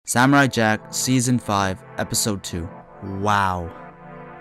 Samurai Jack Season 5, Episode 2. Wow.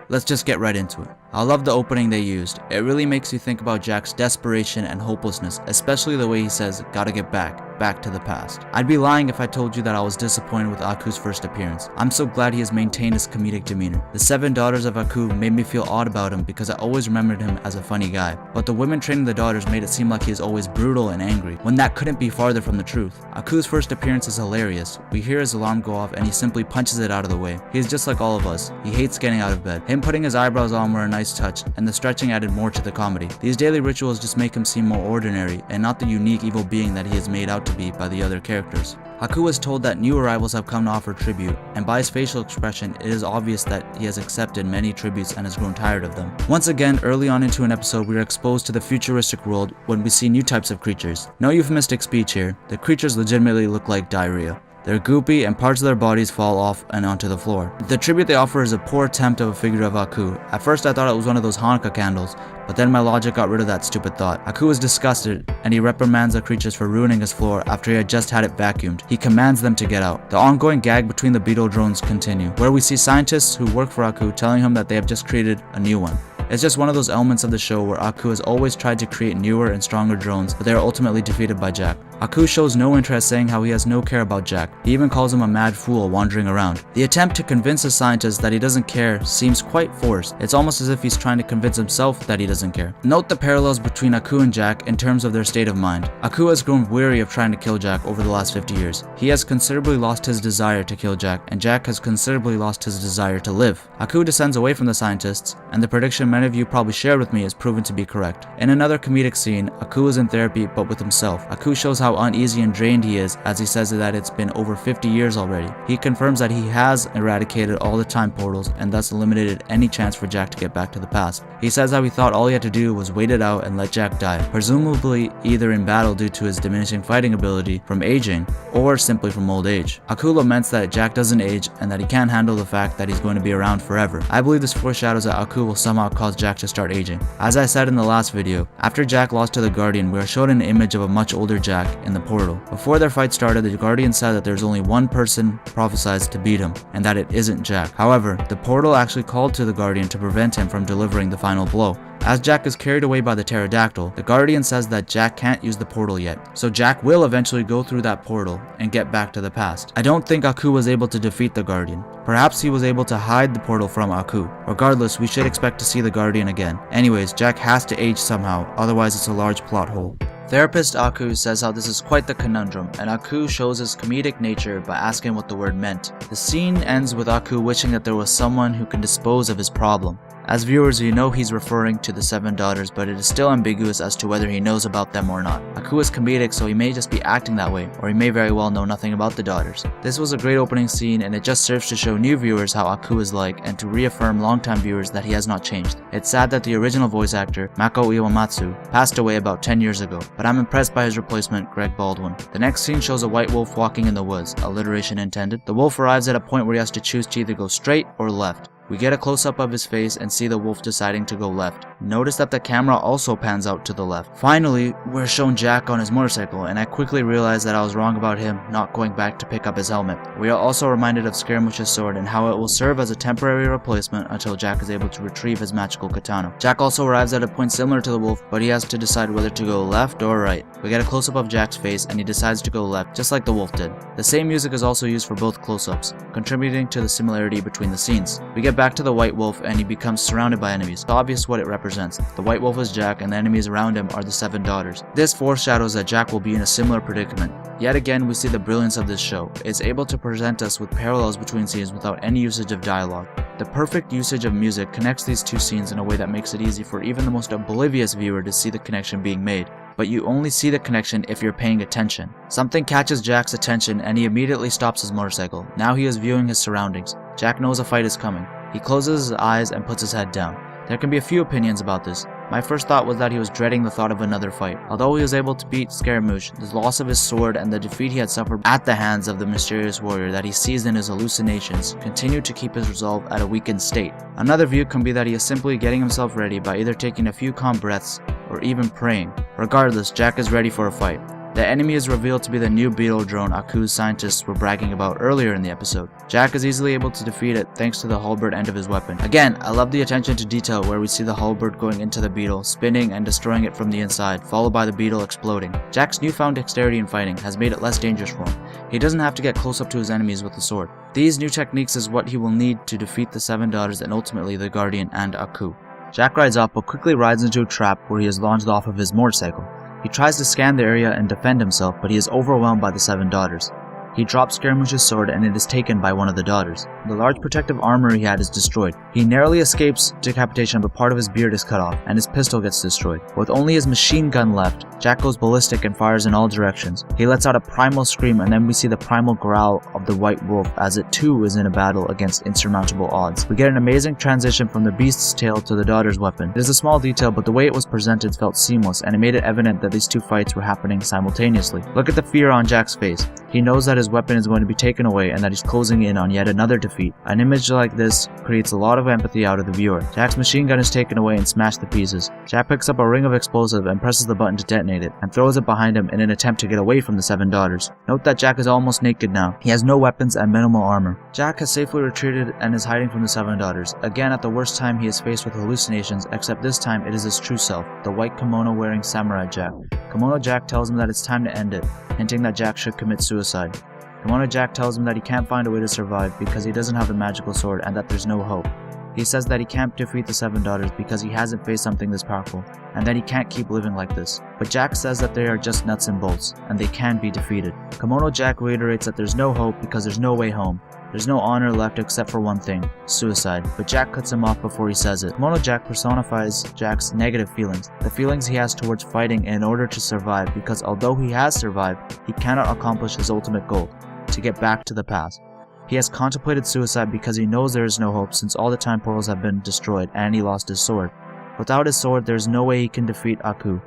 Let's just get right into it. I love the opening they used. It really makes you think about Jack's desperation and hopelessness, especially the way he says, gotta get back to the past. I'd be lying if I told you that I was disappointed with Aku's first appearance. I'm so glad he has maintained his comedic demeanor. The 7 daughters of Aku made me feel odd about him because I always remembered him as a funny guy. But the women training the daughters made it seem like he is always brutal and angry, when that couldn't be farther from the truth. Aku's first appearance is hilarious. We hear his alarm go off and he simply punches it out of the way. He's just like all of us. He hates getting out of bed. Him putting his eyebrows on were a nice touch, and the stretching added more to the comedy. These daily rituals just make him seem more ordinary and not the unique evil being that he is made out to be by the other characters. Aku was told that new arrivals have come to offer tribute, and by his facial expression it is obvious that he has accepted many tributes and has grown tired of them. Once again, early on into an episode, we are exposed to the futuristic world when we see new types of creatures. No euphemistic speech here, the creatures legitimately look like diarrhea. They're goopy and parts of their bodies fall off and onto the floor. The tribute they offer is a poor attempt of a figure of Aku. At first I thought it was one of those Hanukkah candles, but then my logic got rid of that stupid thought. Aku is disgusted and he reprimands the creatures for ruining his floor after he had just had it vacuumed. He commands them to get out. The ongoing gag between the beetle drones continue, where we see scientists who work for Aku telling him that they have just created a new one. It's just one of those elements of the show where Aku has always tried to create newer and stronger drones, but they are ultimately defeated by Jack. Aku shows no interest, saying how he has no care about Jack. He even calls him a mad fool wandering around. The attempt to convince the scientist that he doesn't care seems quite forced. It's almost as if he's trying to convince himself that he doesn't care. Note the parallels between Aku and Jack in terms of their state of mind. Aku has grown weary of trying to kill Jack over the last 50 years. He has considerably lost his desire to kill Jack, and Jack has considerably lost his desire to live. Aku descends away from the scientists, and the prediction many of you probably shared with me is proven to be correct. In another comedic scene, Aku is in therapy but with himself. Aku shows how uneasy and drained he is as he says that it's been over 50 years already. He confirms that he has eradicated all the time portals and thus eliminated any chance for Jack to get back to the past. He says how he thought all he had to do was wait it out and let Jack die, presumably either in battle due to his diminishing fighting ability from aging or simply from old age. Aku laments that Jack doesn't age and that he can't handle the fact that he's going to be around forever. I believe this foreshadows that Aku will somehow cause Jack to start aging. As I said in the last video, after Jack lost to the Guardian, we are shown an image of a much older Jack in the portal. Before their fight started, the Guardian said that there's only one person prophesied to beat him, and that it isn't Jack. However, the portal actually called to the Guardian to prevent him from delivering the final blow. As Jack is carried away by the pterodactyl, the Guardian says that Jack can't use the portal yet, so Jack will eventually go through that portal and get back to the past. I don't think Aku was able to defeat the Guardian. Perhaps he was able to hide the portal from Aku. Regardless, we should expect to see the Guardian again. Anyways, Jack has to age somehow, otherwise it's a large plot hole. Therapist Aku says how this is quite the conundrum, and Aku shows his comedic nature by asking what the word meant. The scene ends with Aku wishing that there was someone who can dispose of his problem. As viewers, you know he's referring to the 7 daughters, but it is still ambiguous as to whether he knows about them or not. Aku is comedic, so he may just be acting that way, or he may very well know nothing about the daughters. This was a great opening scene, and it just serves to show new viewers how Aku is like, and to reaffirm longtime viewers that he has not changed. It's sad that the original voice actor, Mako Iwamatsu, passed away about 10 years ago, but I'm impressed by his replacement, Greg Baldwin. The next scene shows a white wolf walking in the woods, alliteration intended. The wolf arrives at a point where he has to choose to either go straight or left. We get a close-up of his face and see the wolf deciding to go left. Notice that the camera also pans out to the left. Finally, we're shown Jack on his motorcycle, and I quickly realized that I was wrong about him not going back to pick up his helmet. We are also reminded of Scaramouche's sword and how it will serve as a temporary replacement until Jack is able to retrieve his magical katana. Jack also arrives at a point similar to the wolf, but he has to decide whether to go left or right. We get a close-up of Jack's face and he decides to go left, just like the wolf did. The same music is also used for both close-ups, contributing to the similarity between the scenes. We get back to the white wolf and he becomes surrounded by enemies. It's obvious what it represents. The white wolf is Jack and the enemies around him are the 7 daughters. This foreshadows that Jack will be in a similar predicament. Yet again, we see the brilliance of this show. It's able to present us with parallels between scenes without any usage of dialogue. The perfect usage of music connects these two scenes in a way that makes it easy for even the most oblivious viewer to see the connection being made. But you only see the connection if you're paying attention. Something catches Jack's attention and he immediately stops his motorcycle. Now he is viewing his surroundings. Jack knows a fight is coming. He closes his eyes and puts his head down. There can be a few opinions about this. My first thought was that he was dreading the thought of another fight. Although he was able to beat Scaramouche, the loss of his sword and the defeat he had suffered at the hands of the mysterious warrior that he sees in his hallucinations continued to keep his resolve at a weakened state. Another view can be that he is simply getting himself ready by either taking a few calm breaths or even praying. Regardless, Jack is ready for a fight. The enemy is revealed to be the new beetle drone Aku's scientists were bragging about earlier in the episode. Jack is easily able to defeat it thanks to the halberd end of his weapon. Again, I love the attention to detail where we see the halberd going into the beetle, spinning and destroying it from the inside, followed by the beetle exploding. Jack's newfound dexterity in fighting has made it less dangerous for him. He doesn't have to get close up to his enemies with the sword. These new techniques is what he will need to defeat the Seven Daughters and ultimately the Guardian and Aku. Jack rides up but quickly rides into a trap where he is launched off of his motorcycle. He tries to scan the area and defend himself, but he is overwhelmed by the Seven Daughters. He drops Scaramouche's sword and it is taken by one of the daughters. The large protective armor he had is destroyed. He narrowly escapes decapitation, but part of his beard is cut off and his pistol gets destroyed. With only his machine gun left, Jack goes ballistic and fires in all directions. He lets out a primal scream and then we see the primal growl of the white wolf as it too is in a battle against insurmountable odds. We get an amazing transition from the beast's tail to the daughter's weapon. It is a small detail, but the way it was presented felt seamless and it made it evident that these two fights were happening simultaneously. Look at the fear on Jack's face. He knows that his weapon is going to be taken away and that he's closing in on yet another defeat. An image like this creates a lot of empathy out of the viewer. Jack's machine gun is taken away and smashed to pieces. Jack picks up a ring of explosive and presses the button to detonate it and throws it behind him in an attempt to get away from the Seven Daughters. Note that Jack is almost naked now. He has no weapons and minimal armor. Jack has safely retreated and is hiding from the Seven Daughters. Again, at the worst time, he is faced with hallucinations, except this time it is his true self, the white kimono wearing Samurai Jack. Kimono Jack tells him that it's time to end it, hinting that Jack should commit suicide. Kimono Jack tells him that he can't find a way to survive because he doesn't have the magical sword and that there's no hope. He says that he can't defeat the Seven Daughters because he hasn't faced something this powerful, and that he can't keep living like this. But Jack says that they are just nuts and bolts, and they can be defeated. Kimono Jack reiterates that there's no hope because there's no way home. There's no honor left except for one thing, suicide, but Jack cuts him off before he says it. Kimono Jack personifies Jack's negative feelings, the feelings he has towards fighting in order to survive, because although he has survived, he cannot accomplish his ultimate goal, to get back to the past. He has contemplated suicide because he knows there is no hope since all the time portals have been destroyed and he lost his sword. Without his sword, there is no way he can defeat Aku.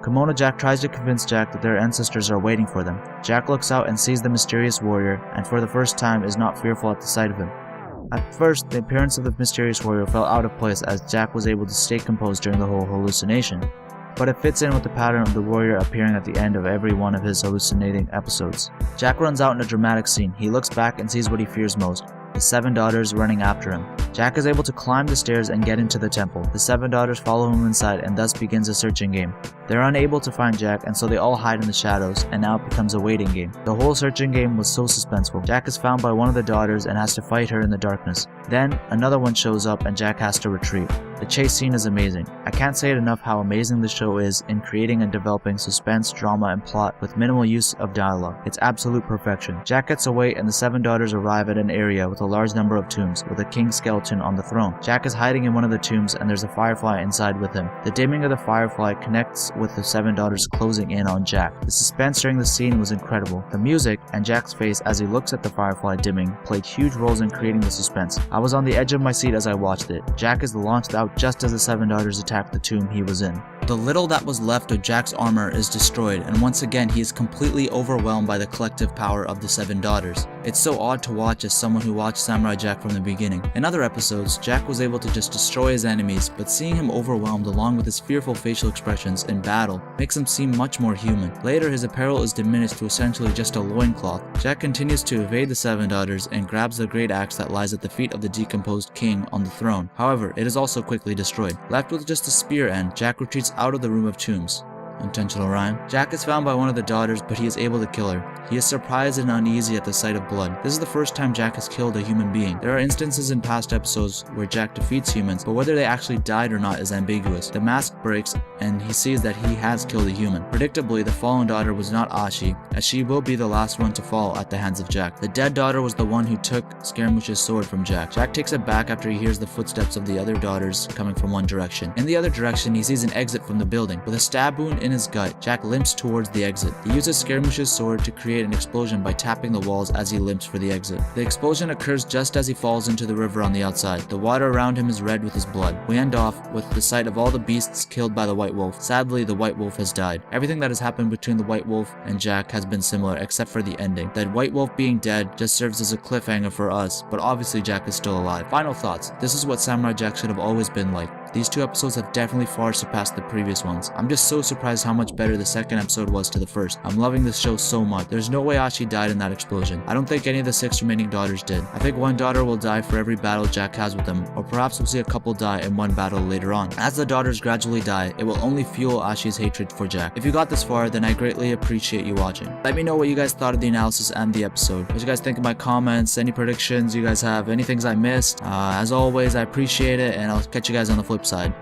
Kimono Jack tries to convince Jack that their ancestors are waiting for them. Jack looks out and sees the mysterious warrior, and for the first time is not fearful at the sight of him. At first, the appearance of the mysterious warrior felt out of place as Jack was able to stay composed during the whole hallucination, but it fits in with the pattern of the warrior appearing at the end of every one of his hallucinating episodes. Jack runs out in a dramatic scene. He looks back and sees what he fears most, the Seven Daughters running after him. Jack is able to climb the stairs and get into the temple. The Seven Daughters follow him inside and thus begins a searching game. They're unable to find Jack and so they all hide in the shadows, and now it becomes a waiting game. The whole searching game was so suspenseful. Jack is found by one of the daughters and has to fight her in the darkness. Then, another one shows up and Jack has to retreat. The chase scene is amazing. I can't say it enough how amazing the show is in creating and developing suspense, drama, and plot with minimal use of dialogue. It's absolute perfection. Jack gets away and the Seven Daughters arrive at an area with a large number of tombs, with a king skeleton on the throne. Jack is hiding in one of the tombs and there's a firefly inside with him. The dimming of the firefly connects with the Seven Daughters closing in on Jack. The suspense during the scene was incredible. The music and Jack's face as he looks at the firefly dimming played huge roles in creating the suspense. I was on the edge of my seat as I watched it. Jack is launched out just as the Seven Daughters attacked the tomb he was in. The little that was left of Jack's armor is destroyed, and once again he is completely overwhelmed by the collective power of the Seven Daughters. It's so odd to watch as someone who watched Samurai Jack from the beginning. In other episodes, Jack was able to just destroy his enemies, but seeing him overwhelmed along with his fearful facial expressions in battle makes him seem much more human. Later, his apparel is diminished to essentially just a loincloth. Jack continues to evade the Seven Daughters and grabs the great axe that lies at the feet of the decomposed king on the throne. However, it is also quickly destroyed. Left with just a spear end, Jack retreats out of the room of tombs. Intentional rhyme. Jack is found by one of the daughters, but he is able to kill her. He is surprised and uneasy at the sight of blood. This is the first time Jack has killed a human being. There are instances in past episodes where Jack defeats humans, but whether they actually died or not is ambiguous. The mask breaks and he sees that he has killed a human. Predictably, the fallen daughter was not Ashi, as she will be the last one to fall at the hands of Jack. The dead daughter was the one who took Scaramouche's sword from Jack. Jack takes it back after he hears the footsteps of the other daughters coming from one direction. In the other direction, he sees an exit from the building. With a stab wound in his gut, Jack limps towards the exit. He uses Scaramouche's sword to create an explosion by tapping the walls as he limps for the exit. The explosion occurs just as he falls into the river on the outside. The water around him is red with his blood. We end off with the sight of all the beasts killed by the White Wolf. Sadly, the White Wolf has died. Everything that has happened between the White Wolf and Jack has been similar except for the ending. That White Wolf being dead just serves as a cliffhanger for us, but obviously Jack is still alive. Final thoughts. This is what Samurai Jack should have always been like. These 2 episodes have definitely far surpassed the previous ones. I'm just so surprised how much better the second episode was to the first. I'm loving this show so much. There's no way Ashi died in that explosion. I don't think any of the 6 remaining daughters did. I think one daughter will die for every battle Jack has with them, or perhaps we'll see a couple die in one battle later on. As the daughters gradually die, it will only fuel Ashi's hatred for Jack. If you got this far, then I greatly appreciate you watching. Let me know what you guys thought of the analysis and the episode. What you guys think in my comments, any predictions you guys have, any things I missed. As always, I appreciate it, and I'll catch you guys on the flip side.